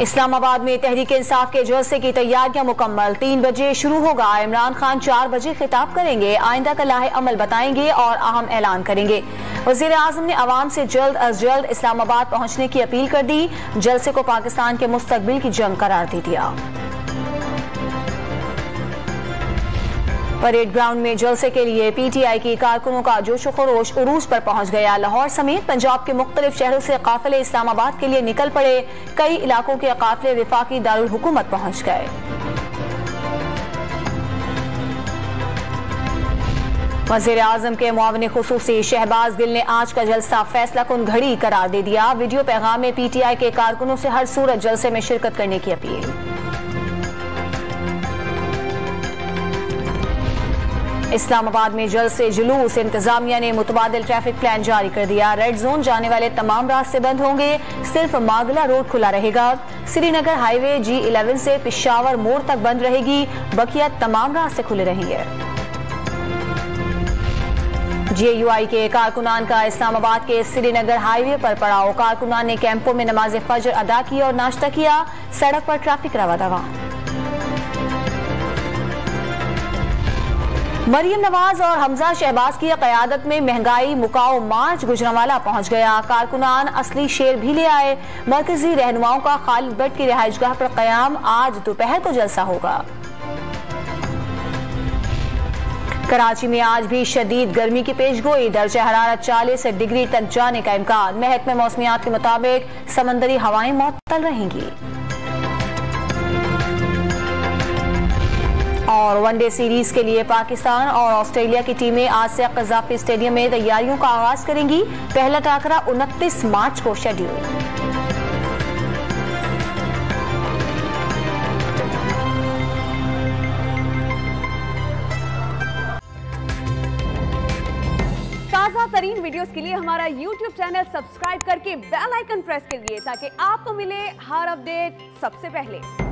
इस्लामाबाद में तहरीक इंसाफ के जलसे की तैयारियां मुकम्मल। 3 बजे शुरू होगा। इमरान खान 4 बजे खिताब करेंगे, आइंदा का लाहे अमल बताएंगे और अहम ऐलान करेंगे। वज़ीर आज़म ने अवाम से जल्द अज जल्द इस्लामाबाद पहुंचने की अपील कर दी। जलसे को पाकिस्तान के मुस्तकबिल की जंग करार दे दिया। परेड ग्राउंड में जलसे के लिए पीटीआई की कारकुनों का जोश खरोश उरूज पर पहुंच गया। लाहौर समेत पंजाब के मुख्तलिफ शहरों से काफिले इस्लामाबाद के लिए निकल पड़े। कई इलाकों के काफिले विफाकी दारुल हुकूमत पहुंच गए। वज़ीर आज़म के मुआविन खुसूसी शहबाज गिल ने आज का जलसा फैसला कुन घड़ी करार दे दिया। वीडियो पैगाम में पीटीआई के कारकुनों से हर सूरत जलसे में शिरकत करने की अपील। इस्लामाबाद में जलसे जुलूस, इंतजामिया ने मुतबादिल ट्रैफिक प्लान जारी कर दिया। रेड जोन जाने वाले तमाम रास्ते बंद होंगे, सिर्फ मागला रोड खुला रहेगा। श्रीनगर हाईवे G11 से पिशावर मोड़ तक बंद रहेगी, बकिया तमाम रास्ते खुले रहेंगे। JUI के कारकुनान का इस्लामाबाद के श्रीनगर हाईवे पर पड़ाव। कारकुनान ने कैंपों में नमाज फजर अदा की और नाश्ता किया। सड़क पर ट्रैफिक रवा दवा। मरियम नवाज और हमजा शहबाज की क़यादत में महंगाई मुकाओ मार्च गुजरांवाला पहुंच गया। कारकुनान असली शेर भी ले आए। मरकजी रहनुमाओं का खालिद भट्ट की रिहाइशगाह पर क़याम। आज दोपहर को जलसा होगा। कराची में आज भी शदीद गर्मी की पेशगोई। दर्जा हरारत 40 डिग्री तक जाने का इम्कान। महकमे मौसमियात के मुताबिक समंदरी हवाएं मुअत्तल रहेंगी। और वनडे सीरीज के लिए पाकिस्तान और ऑस्ट्रेलिया की टीमें आज से कज़ाफ़ी स्टेडियम में तैयारियों का आगाज करेंगी। पहला टाकरा 29 मार्च को शेड्यूल। ताज़ा तरीन वीडियोस के लिए हमारा YouTube चैनल सब्सक्राइब करके बेल आइकन प्रेस कीजिए ताकि आपको मिले हर अपडेट सबसे पहले।